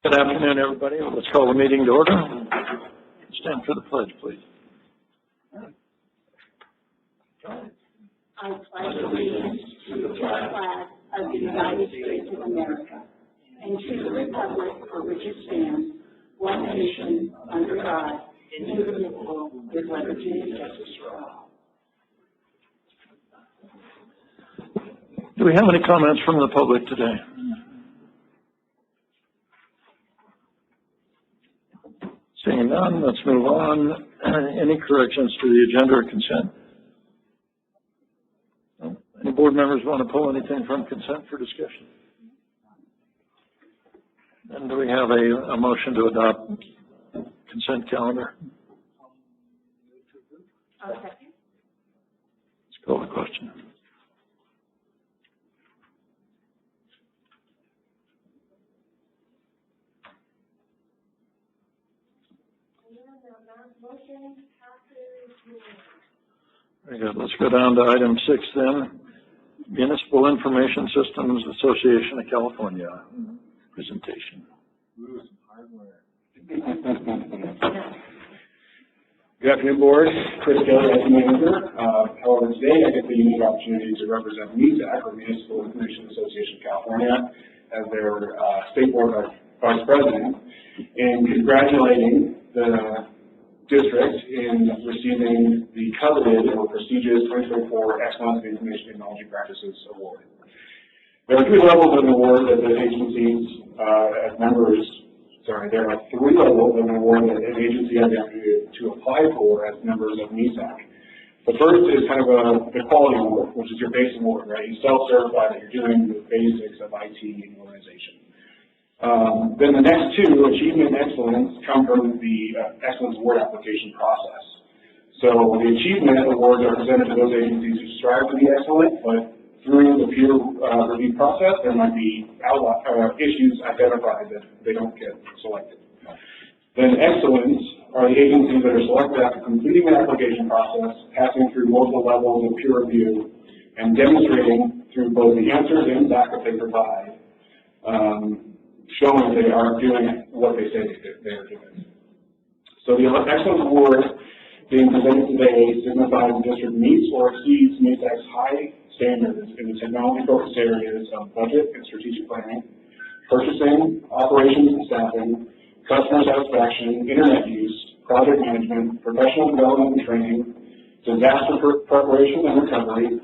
Good afternoon, everybody. Let's call the meeting to order. Stand for the pledge, please. I pledge allegiance to the flag of the United States of America and to the republic for which it stands, one nation, under God, indivisible, with liberty and justice for all. Do we have any comments from the public today? Seeing none, let's move on. Any corrections to the agenda or consent? No? Any board members want to pull anything from consent for discussion? And do we have a motion to adopt consent calendar? Okay. Let's call the question. Very good. Let's go down to item 6 then. Municipal Information Systems Association of California presentation. Good afternoon, board. Chris Kelly as manager. However, today I get the unique opportunity to represent MISAC, or Municipal Information Association of California, as their state board vice president, in congratulating the district in receiving the coveted or prestigious 2024 Excellence in Information Technology Practices Award. There are three levels of an award that the agencies, as members, there are three levels of an award that an agency has to apply for as members of MISAC. The first is kind of the quality award, which is your base award, right? You self-certify that you're doing the basics of IT in the organization. Then the next two, achievement and excellence, come from the excellence award application process. So the achievement awards are presented to those agencies who strive to be excellent, but through the peer review process, there might be issues identified that they don't get selected. Then excellence are the agencies that are selected after completing the application process, passing through multiple levels of peer review, and demonstrating through both the answers and backup they provide, showing they are doing what they say they are doing. So the Excellence Award being presented today signifies the district meets or exceeds MISAC's high standards in the technology-focused areas of budget and strategic planning, purchasing, operations and staffing, customer satisfaction, internet use, project management, professional development and training, disaster preparation and recovery,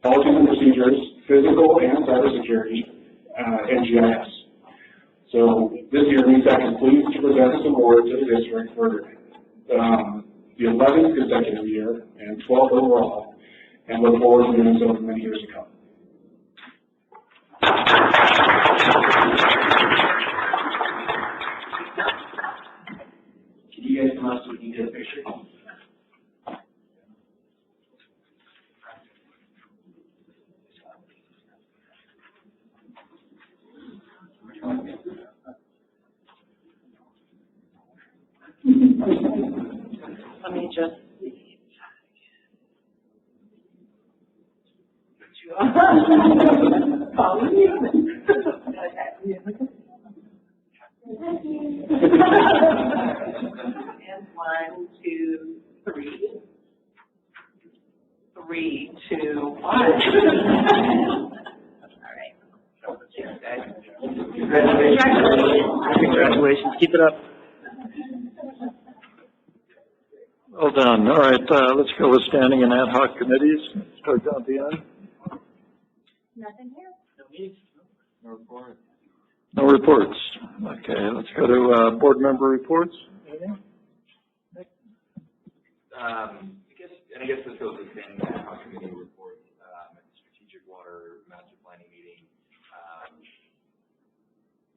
policies and procedures, physical and cybersecurity, and GIS. So this year, MISAC is pleased to present this award to the district for the 11th consecutive year and 12th overall, and look forward to doing so for many years to come. Can you guys come up so we can get a picture? Let me just And 1, 2, 3. 3, 2, 1. All right. Congratulations. Keep it up. Well done. All right, let's go with standing and ad hoc committees. Start down at the end. Nothing here. No meetings. No report. No reports. Okay, let's go to board member reports. Anything? I guess this goes with the same ad hoc committee report at the Strategic Water Master Planning meeting.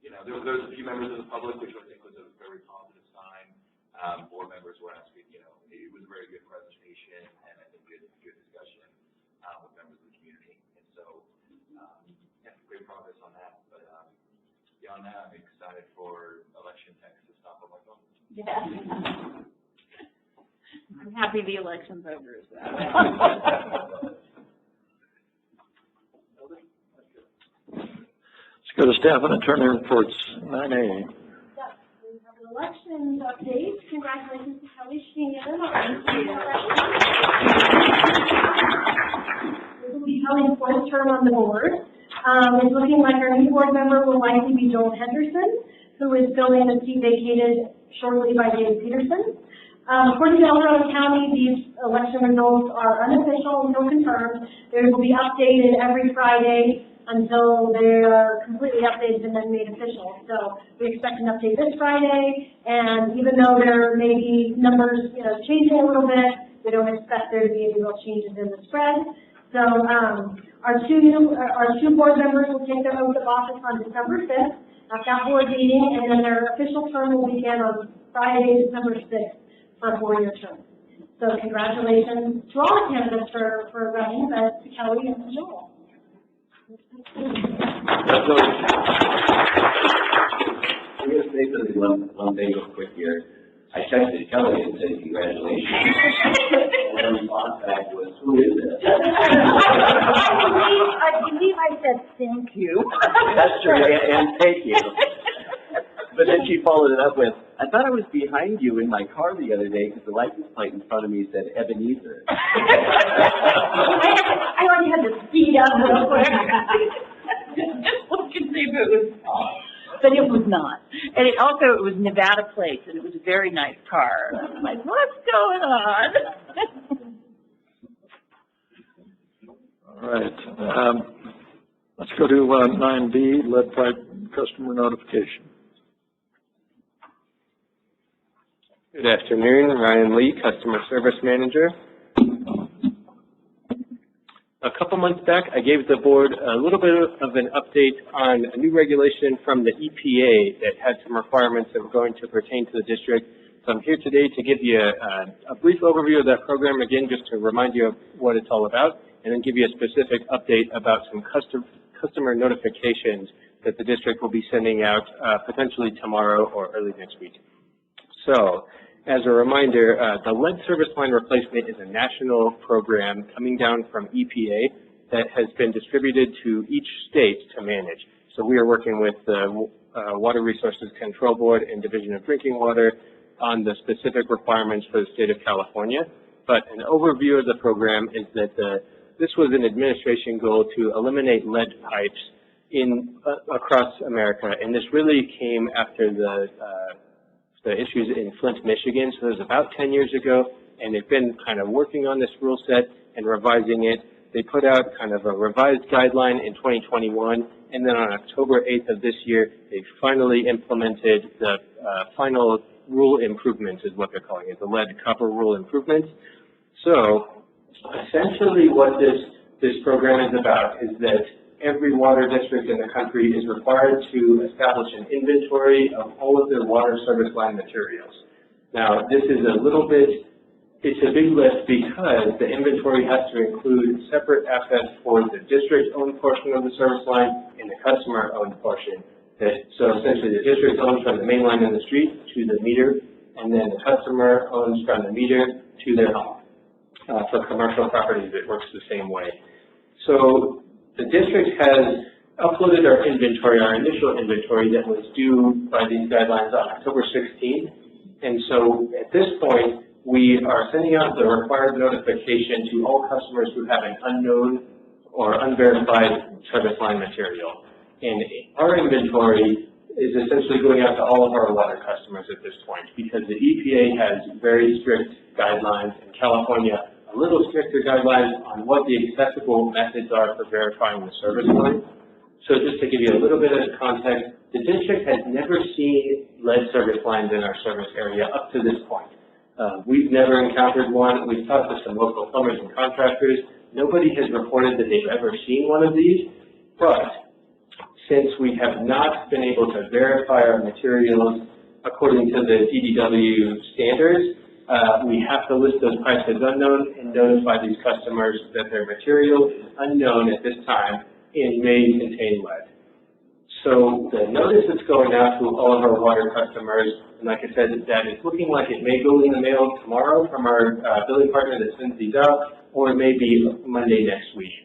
There was a few members of the public, which I think was a very positive sign. Board members were asking, it was a very good presentation and I think good discussion with members of the community. And so, great progress on that. But beyond that, I'm excited for election text to stop on my phone. Yeah. I'm happy the election's over as well. Let's go to staff and attorney reports, 9A. Yes, we have an elections update. Congratulations to Kelly Sheehan. This will be Kelly's fourth term on the board. It's looking like our new board member will likely be Joel Henderson, who is filling the seat vacated shortly by David Peterson. According to El Dorado County, these election results are unofficial until confirmed. They will be updated every Friday until they are completely updated and then made official. So we expect an update this Friday, and even though there may be numbers, changing a little bit, we don't expect there to be any real changes in the spread. So our two board members will take their oath of office on December 5th at that board meeting, and then their official term will begin on Friday, December 6th for a 4-year term. So congratulations to all the candidates for running, but to Kelly and to Joel. I'm going to say something one thing real quick here. I texted Kelly and said congratulations. And her response back was, who is this? I believe I said thank you. That's true, and thank you. But then she followed it up with, I thought I was behind you in my car the other day because the license plate in front of me said Ebenezer. I already had to speed up real quick. Just looking to see if it was, but it was not. And it was Nevada plates, and it was a very nice car. I'm like, what's going on? All right. Let's go to 9B, lead pipe customer notification. Good afternoon, Ryan Lee, Customer Service Manager. A couple months back, I gave the board a little bit of an update on a new regulation from the EPA that had some requirements that were going to pertain to the district. So I'm here today to give you a brief overview of that program, again, just to remind you of what it's all about, and then give you a specific update about some customer notifications that the district will be sending out potentially tomorrow or early next week. So, as a reminder, the lead service line replacement is a national program coming down from EPA that has been distributed to each state to manage. So we are working with the Water Resources Control Board and Division of Drinking Water on the specific requirements for the state of California. But an overview of the program is that this was an administration goal to eliminate lead pipes across America, and this really came after the issues in Flint, Michigan. So it was about 10 years ago, and they've been kind of working on this rule set and revising it. They put out kind of a revised guideline in 2021, and then on October 8th of this year, they finally implemented the final rule improvements, is what they're calling it, the lead copper rule improvements. So essentially what this program is about is that every water district in the country is required to establish an inventory of all of their water service line materials. Now, this is it's a big list because the inventory has to include separate assets for the district-owned portion of the service line and the customer-owned portion. So essentially the district owns from the main line in the street to the meter, and then the customer owns from the meter to their home. For commercial properties, it works the same way. So the district has uploaded our initial inventory that was due by these guidelines on October 16th. And so at this point, we are sending out the required notification to all customers who have an unknown or unverified service line material. And our inventory is essentially going out to all of our water customers at this point because the EPA has very strict guidelines, in California a little stricter guidelines on what the acceptable methods are for verifying the service line. So just to give you a little bit of context, the district has never seen lead service lines in our service area up to this point. We've never encountered one. We've talked to some local plumbers and contractors. Nobody has reported that they've ever seen one of these, but since we have not been able to verify our materials according to the DDW standards, we have to list those pipes as unknown and notify these customers that their material is unknown at this time and may contain lead. So the notice that's going out to all of our water customers, and like I said, that is looking like it may go in the mail tomorrow from our billing partner that sends these out, or it may be Monday next week.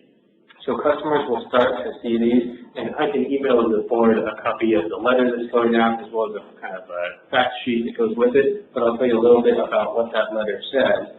So customers will start to see these, and I can email the board a copy of the letter that's going out, as well as a kind of a fact sheet that goes with it, but I'll tell you a little bit about what that letter says.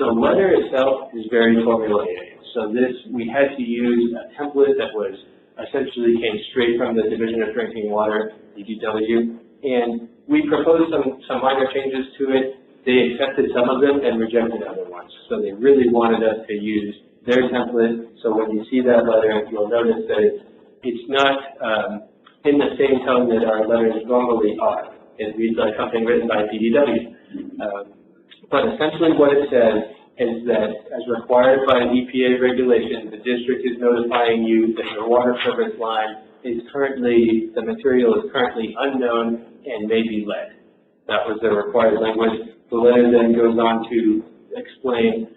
The letter itself is very formulaic. So we had to use a template that was essentially came straight from the Division of Drinking Water, ADW, and we proposed some minor changes to it. They accepted some of them and rejected other ones. So they really wanted us to use their template. So when you see that letter, you'll notice that it's not in the same tone that our letters normally are. It reads like something written by DDW. But essentially what it says is that as required by an EPA regulation, the district is notifying you that your water service line is currently, the material is currently unknown and may be lead. That was the required language. The letter then goes on to explain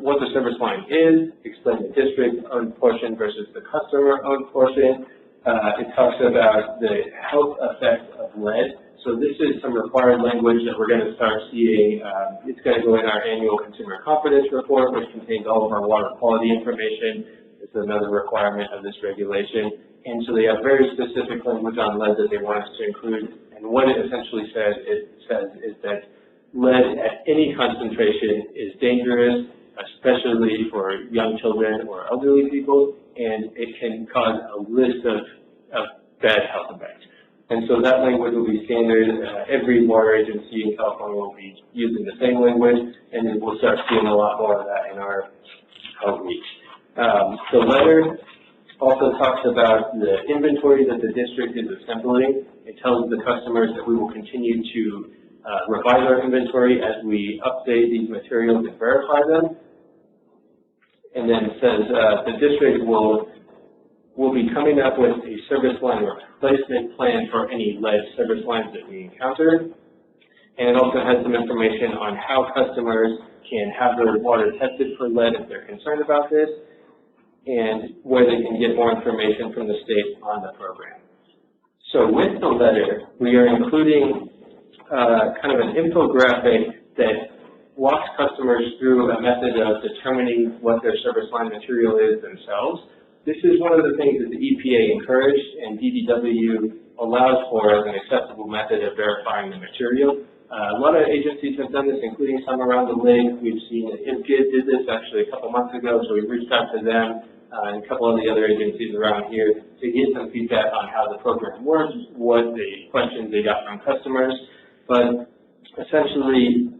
what the service line is, explain the district-owned portion versus the customer-owned portion. It talks about the health effects of lead. So this is some required language that we're going to start seeing. It's going to go in our annual consumer confidence report, which contains all of our water quality information. It's another requirement of this regulation. And so they have very specific language on lead that they want us to include. And what it essentially says is that lead at any concentration is dangerous, especially for young children or elderly people, and it can cause a list of bad health effects. And so that language will be standard. Every water agency in California will be using the same language, and then we'll start seeing a lot more of that in our outreach. The letter also talks about the inventory that the district is assembling. It tells the customers that we will continue to revise our inventory as we update these materials and verify them. And then it says the district will be coming up with a service line replacement plan for any lead service lines that we encounter. And it also has some information on how customers can have their water tested for lead if they're concerned about this, and where they can get more information from the state on the program. So with the letter, we are including kind of an infographic that walks customers through a method of determining what their service line material is themselves. This is one of the things that the EPA encouraged and DDW allows for as an acceptable method of verifying the material. A lot of agencies have done this, including some around the lake. We've seen that IMCID did this actually a couple months ago, so we reached out to them and a couple of the other agencies around here to get some feedback on how the program works, what the questions they got from customers. But essentially,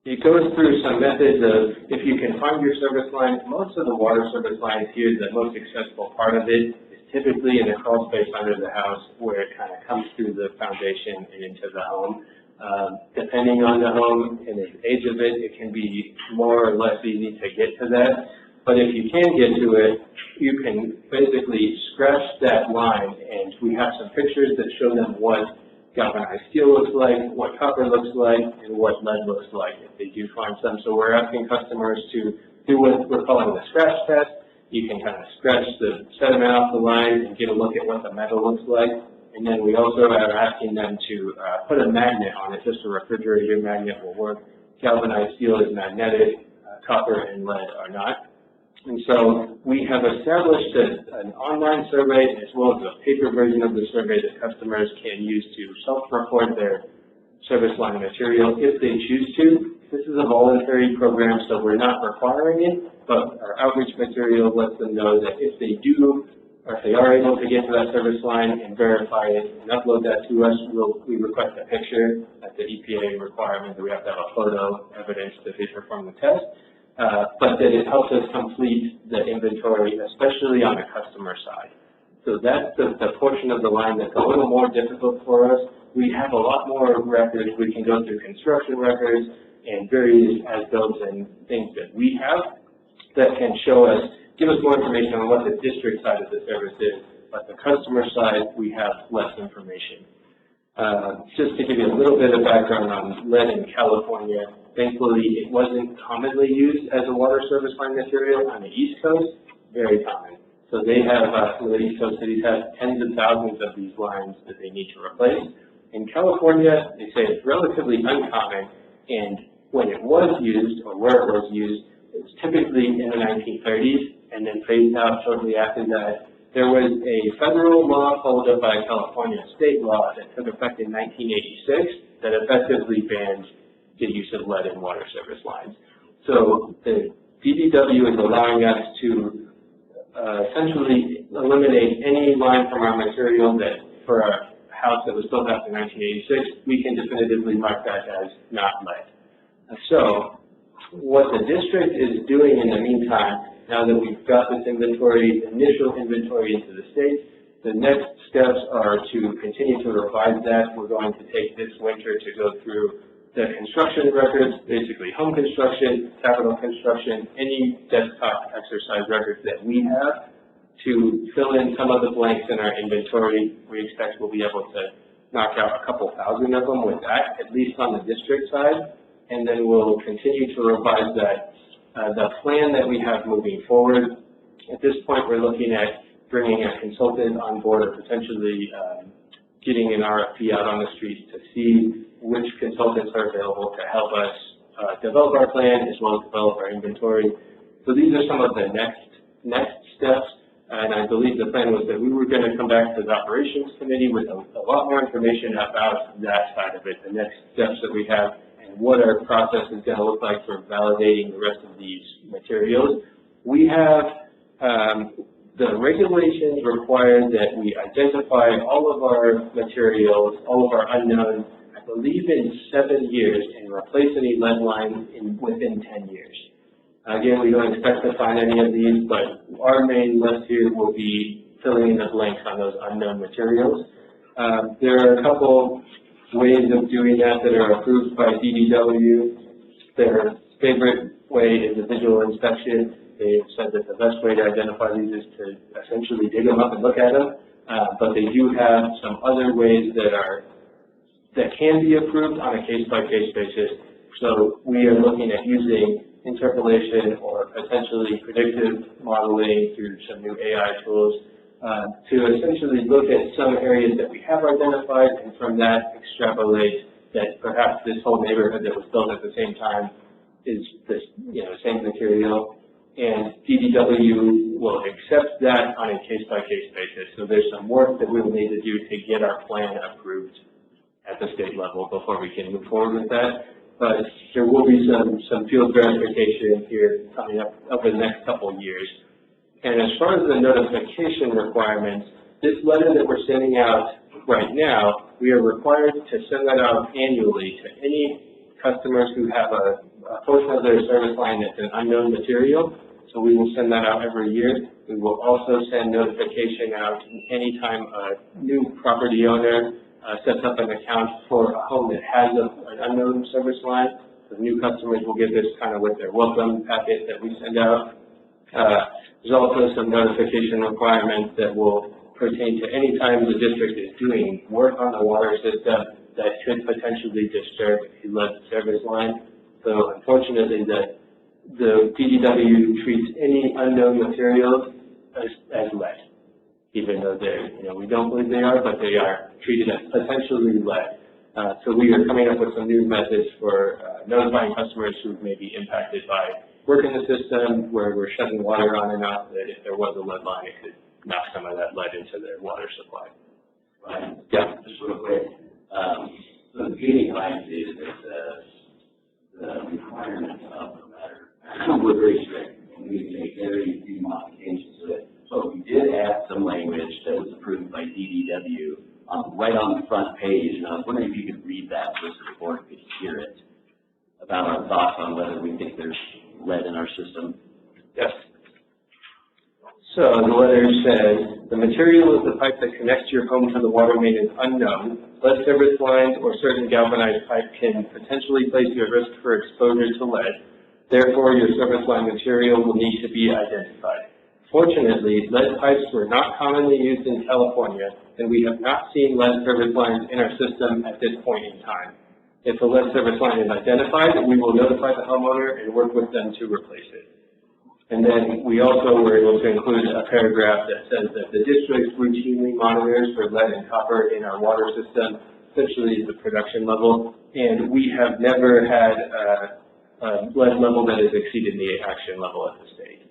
it goes through some methods of, if you can find your service line, most of the water service lines here, the most accessible part of it is typically in a crawl space under the house where it kind of comes through the foundation and into the home. Depending on the home and the age of it, it can be more or less easy to get to that. But if you can get to it, you can basically scratch that line, and we have some pictures that show them what galvanized steel looks like, what copper looks like, and what lead looks like if they do find some. So we're asking customers to do what we're calling the scratch test. You can kind of scratch the sediment off the line and get a look at what the metal looks like. And then we also are asking them to put a magnet on it. Just a refrigerator magnet will work. Galvanized steel is magnetic, copper and lead are not. And so we have established an online survey as well as a paper version of the survey that customers can use to self-report their service line material if they choose to. This is a voluntary program, so we're not requiring it, but our outreach material lets them know that if they do, or if they are able to get to that service line and verify it and upload that to us, we request a picture at the EPA requirement that we have to have a photo evidence that they perform the test. But that it helps us complete the inventory, especially on the customer side. So that's the portion of the line that's a little more difficult for us. We have a lot more records. We can go through construction records and various as-built and things that we have that can give us more information on what the district side of the service is. But the customer side, we have less information. Just to give you a little bit of background on lead in California, thankfully it wasn't commonly used as a water service line material on the East Coast, very common. So they have, some of the East Coast cities have tens of thousands of these lines that they need to replace. In California, they say it's relatively uncommon, and when it was used, or where it was used, It's typically in the 1930s and then phased out shortly after that. There was a federal law followed up by a California state law that took effect in 1986 that effectively banned the use of lead in water service lines. So the DDW is allowing us to essentially eliminate any line from our material that for a house that was built after 1986, we can definitively mark that as not lead. So what the district is doing in the meantime, now that we've got this inventory, initial inventory into the state, the next steps are to continue to revise that. We're going to take this winter to go through the construction records, basically home construction, capital construction, any desktop exercise records that we have to fill in some of the blanks in our inventory. We expect we'll be able to knock out a couple thousand of them with that, at least on the district side, and then we'll continue to revise that. The plan that we have moving forward, at this point we're looking at bringing a consultant on board or potentially getting an RFP out on the streets to see which consultants are available to help us develop our plan as well as develop our inventory. So these are some of the next steps, and I believe the plan was that we were going to come back to the operations committee with a lot more information about that side of it, the next steps that we have, and what our process is going to look like for validating the rest of these materials. We have the regulations require that we identify all of our materials, all of our unknowns, I believe in 7 years, and replace any lead lines within 10 years. Again, we don't expect to find any of these, but our main list here will be filling in the blanks on those unknown materials. There are a couple ways of doing that are approved by DDW. Their favorite way is a visual inspection. They said that the best way to identify these is to essentially dig them up and look at them, but they do have some other ways that can be approved on a case-by-case basis. So we are looking at using interpolation or potentially predictive modeling through some new AI tools to essentially look at some areas that we have identified, and from that extrapolate that perhaps this whole neighborhood that was built at the same time is this, same material. And DDW will accept that on a case-by-case basis. So there's some work that we will need to do to get our plan approved at the state level before we can move forward with that. But there will be some field verification here coming up over the next couple of years. And as far as the notification requirements, this letter that we're sending out right now, we are required to send that out annually to any customers who have a portion of their service line that's an unknown material. So we will send that out every year. We will also send notification out anytime a new property owner sets up an account for a home that has an unknown service line. The new customers will get this kind of with their welcome packet that we send out. There's also some notification requirements that will pertain to any time the district is doing work on the water system that could potentially disturb a lead service line. So unfortunately, the DDW treats any unknown materials as lead, even though we don't believe they are, but they are treated as potentially lead. So we are coming up with some new methods for notifying customers who may be impacted by work in the system where we're shutting water on and off, that if there was a lead line, it could knock some of that lead into their water supply. Right. Yeah, just real quick. So the beginning line is that the requirements of the letter were very strict, and we made very few modifications to it. So we did add some language that was approved by DDW right on the front page, and I was wondering if you could read that so the board could hear it, about our thoughts on whether we think there's lead in our system. Yes. So the letter says, the material of the pipe that connects your home to the water main is unknown. Lead service lines or certain galvanized pipe can potentially place you at risk for exposure to lead. Therefore, your service line material will need to be identified. Fortunately, lead pipes were not commonly used in California, and we have not seen lead service lines in our system at this point in time. If a lead service line is identified, we will notify the homeowner and work with them to replace it. And then we also were able to include a paragraph that says that the district routinely monitors for lead and copper in our water system, essentially the production level, and we have never had lead level that has exceeded the action level at the state.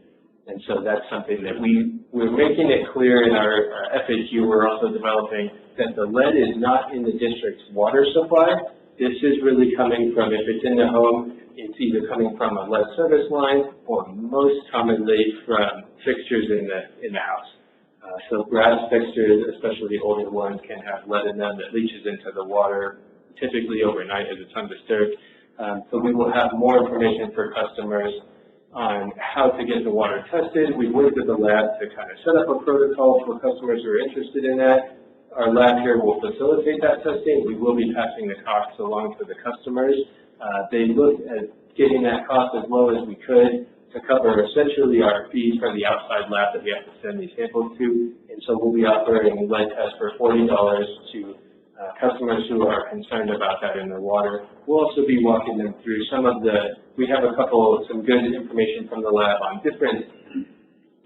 And so that's something that we're making it clear in our FAQ. We're also developing that the lead is not in the district's water supply. This is really coming from, if it's in the home, it's either coming from a lead service line or most commonly from fixtures in the house. So brass fixtures, especially the older ones, can have lead in them that leaches into the water, typically overnight as it's undisturbed. So we will have more information for customers on how to get the water tested. We've worked with the lab to kind of set up a protocol for customers who are interested in that. Our lab here will facilitate that testing. We will be passing the costs along to the customers. They looked at getting that cost as low as we could to cover essentially our fees for the outside lab that we have to send these samples to. And so we'll be offering lead tests for $40 to customers who are concerned about that in their water. We'll also be walking them through we have some good information from the lab on different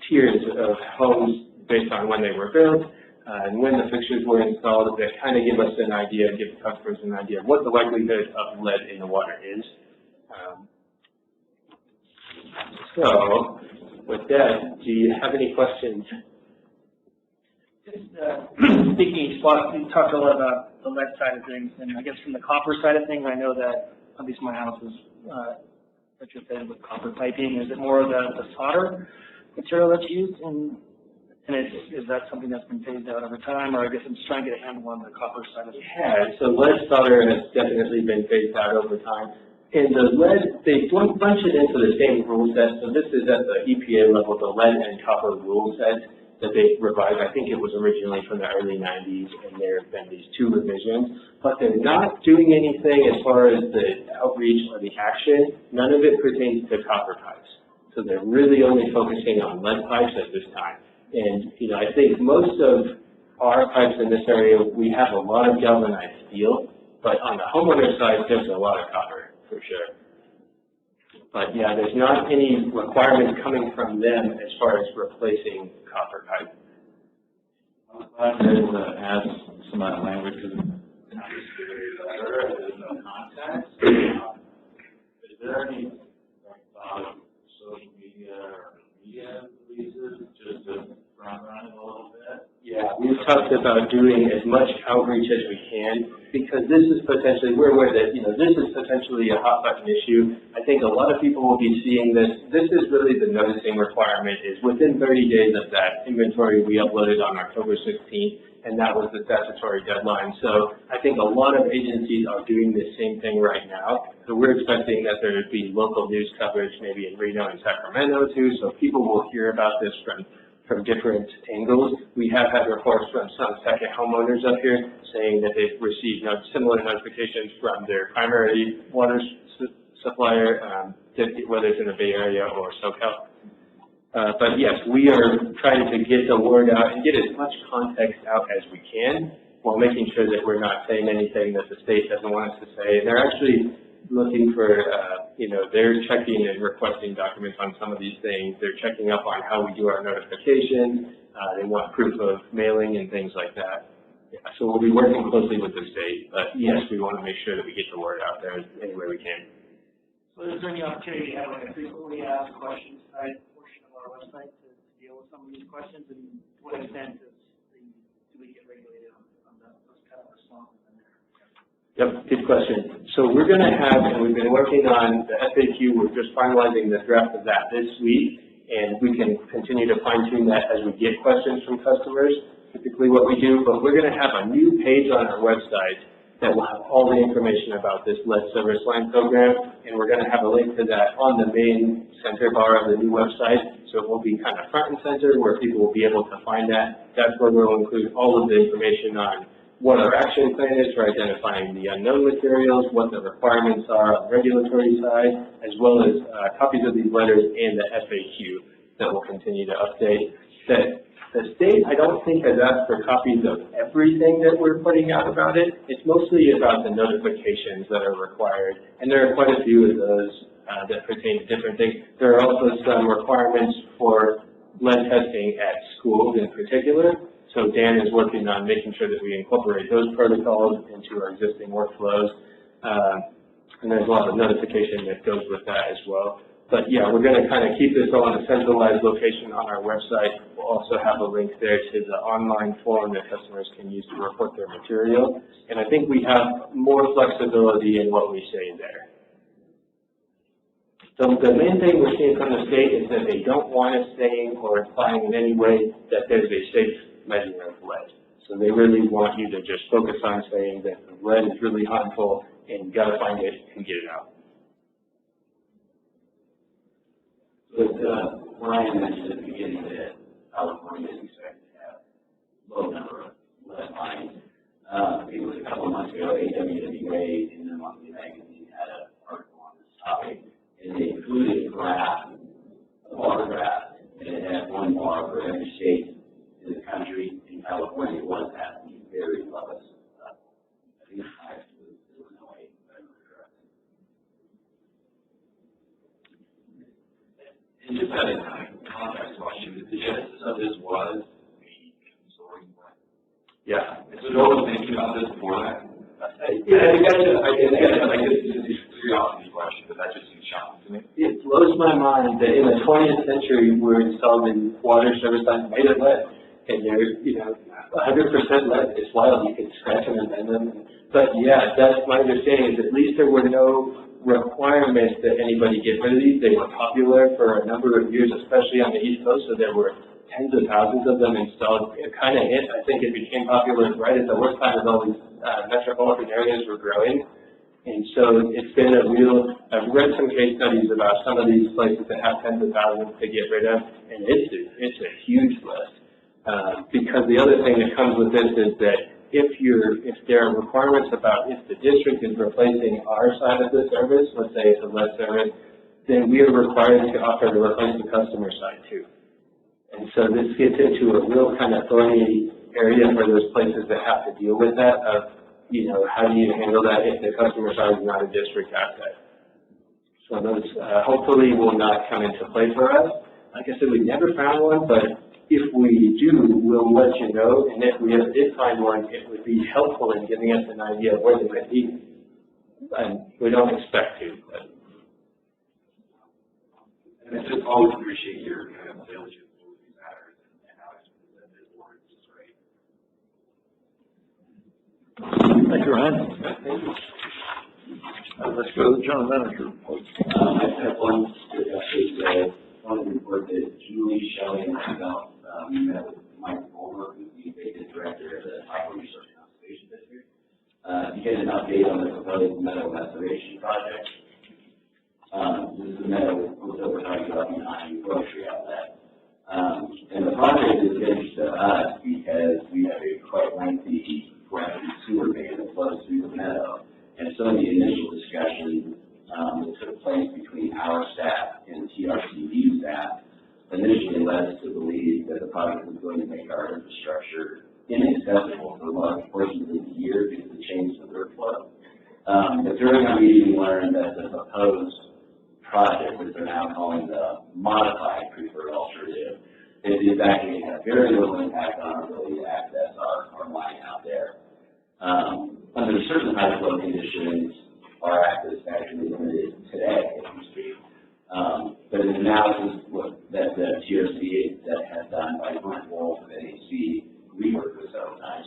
tiers of homes based on when they were built and when the fixtures were installed that kind of give us an idea, give customers an idea of what the likelihood of lead in the water is. So, with that, do you have any questions? Just speaking, you talked a lot about the lead side of things, and I guess from the copper side of things, I know that at least my house is retrofitted with copper piping. Is it more of the solder material that's used, and is that something that's been phased out over time, or I guess I'm just trying to get a handle on the copper side of it? Yeah, so lead solder has definitely been phased out over time. And the lead, they bunch it into the same rule set. So this is at the EPA level, the lead and copper rule set that they revised. I think it was originally from the early 90s, and there have been these 2 revisions. But they're not doing anything as far as the outreach or the action. None of it pertains to copper pipes. So they're really only focusing on lead pipes at this time. And, I think most of our pipes in this area, we have a lot of galvanized steel. But on the homeowner side, there's a lot of copper, for sure. But yeah, there's not any requirements coming from them as far as replacing copper pipe. I'm glad you're able to add some of that language because it's not just very better, there's no context. Is there any thought of social media or media releases just to front run it a little bit? Yeah, we've talked about doing as much outreach as we can because this is potentially, we're aware that, this is potentially a hot button issue. I think a lot of people will be seeing this. This is really the noticing requirement is within 30 days of that inventory we uploaded on October 16th, and that was the statutory deadline. So I think a lot of agencies are doing the same thing right now. So we're expecting that there would be local news coverage maybe in Reno and Sacramento too, so people will hear about this from different angles. We have had reports from some second homeowners up here saying that they've received similar notifications from their primary water supplier, whether it's in the Bay Area or SoCal. But yes, we are trying to get the word out and get as much context out as we can while making sure that we're not saying anything that the state doesn't want us to say. They're actually looking for, they're checking and requesting documents on some of these things. They're checking up on how we do our notification. They want proof of mailing and things like that. Yeah, so we'll be working closely with the state. But yes, we want to make sure that we get the word out there any way we can. So is there any opportunity to have like a frequently asked questions type portion of our website to deal with some of these questions? And to what extent do we get regulated on those kind of responses in there? Yep, good question. So we're going to have, and we've been working on the FAQ, we're just finalizing the draft of that this week, and we can continue to fine tune that as we get questions from customers, typically what we do, but we're going to have a new page on our website that will have all the information about this lead service line program, and we're going to have a link to that on the main center bar of the new website, so it will be kind of front and center where people will be able to find that. That's where we'll include all of the information on what our action plan is for identifying the unknown materials, what the requirements are on the regulatory side, as well as copies of these letters and the FAQ that we'll continue to update. The state, I don't think, has asked for copies of everything that we're putting out about it. It's mostly about the notifications that are required, and there are quite a few of those that pertain to different things. There are also some requirements for lead testing at schools in particular. So Dan is working on making sure that we incorporate those protocols into our existing workflows. And there's a lot of notification that goes with that as well. But yeah, we're going to kind of keep this all in a centralized location on our website. We'll also have a link there to the online form that customers can use to report their material. And I think we have more flexibility in what we say there. So the main thing we're seeing from the state is that they don't want us saying or implying in any way that there's a safe measure of lead. So they really want you to just focus on saying that the lead is really harmful and you got to find it and get it out. But Ryan mentioned at the beginning that California is expected to have low number of lead lines. It was a couple of months ago, AWWA in the monthly magazine had an article on this topic, and they included a graph, a bar graph, and it had one bar for every state in the country. In California, was at the very lowest. I think the highest was Illinois, if I remember correctly. And just that context question, the genesis of this was a consortium plan. Yeah. And so no one was thinking about this before that? Yeah, I guess it's a curiosity question, but that just seems shocking to me. it blows my mind that in the 20th century we're installing water service lines made of lead. And they're, 100% lead. It's wild. You can scratch them and bend them. But yeah, that's my understanding is at least there were no requirements that anybody get rid of these. They were popular for a number of years, especially on the East Coast, so there were tens of thousands of them installed. It kind of hit, I think it became popular right at the worst time as all these metropolitan areas were growing. And so it's been a real, I've read some case studies about some of these places that have tens of thousands to get rid of, and it's a huge list. Because the other thing that comes with this is that if there are requirements about if the district is replacing our side of the service, let's say it's a lead service, then we are required to offer to replace the customer side too. And so this gets into a real kind of thorny area for those places that have to deal with that of, how do you handle that if the customer side is not a district asset? So those hopefully will not come into play for us. Like I said, we never found one, but if we do, we'll let you know, and if we did find one, it would be helpful in giving us an idea of where they might be. And we don't expect to. But. And I just always appreciate your kind of diligence with these matters and how it's presented. It's great. Thank you, Ryan. Let's go to the general manager. I have one update. I want to report that Julie, Shelley, and myself met with Mike Fulmer, who's the executive director of the Tahoe Resource Conservation District, to get an update on the proposed meadow restoration project. This is the meadow that we're talking about behind the grocery outlet. And the project is of interest to us because we have a quite lengthy gravity sewer main that flows through the meadow. And some of the initial discussion that took place between our staff and TRCD staff initially led us to believe that the project was going to make our infrastructure inaccessible for large portions of the year due to the change in the workflow. But during our meeting, we learned that the proposed project, which they're now calling the modified preferred alternative, is actually have very little impact on our ability to access our line out there. Under certain high flow conditions, our access is actually limited today, as we speak. But an analysis that the TRC that has done by Hunt Wolf and NAC, we work with several times,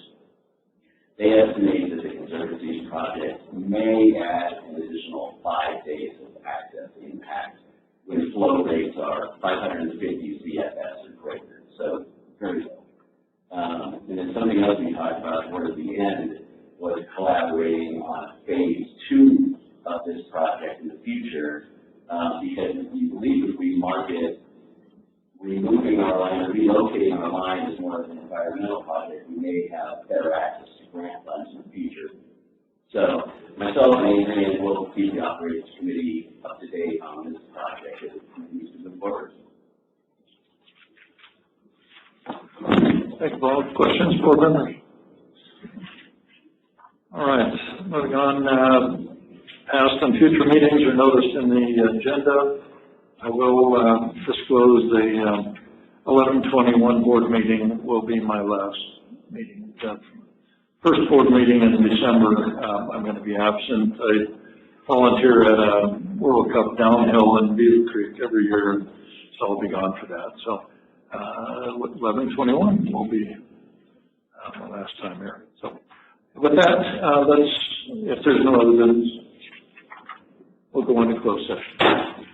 they estimate that the Conservancy's project may add an additional 5 days of access impact when flow rates are 550 CFS or greater, so very low. And then something else we talked about towards the end was collaborating on phase 2 of this project in the future, because we believe if we market removing our line or relocating our line as more of an environmental project, we may have better access to grant funds in the future. So myself and Adrian will keep the operations committee up to date on this project as it continues to move forward. Thank you, Bob. Questions, board members? All right, moving on. Past and future meetings are noticed in the agenda. I will disclose the 11/21 board meeting will be my last meeting. The first board meeting in December, I'm going to be absent. I volunteer at a World Cup downhill in Beaver Creek every year, so I'll be gone for that. So, 11/21 will be my last time here. So, with that, if there's no other business, we'll go into closed session.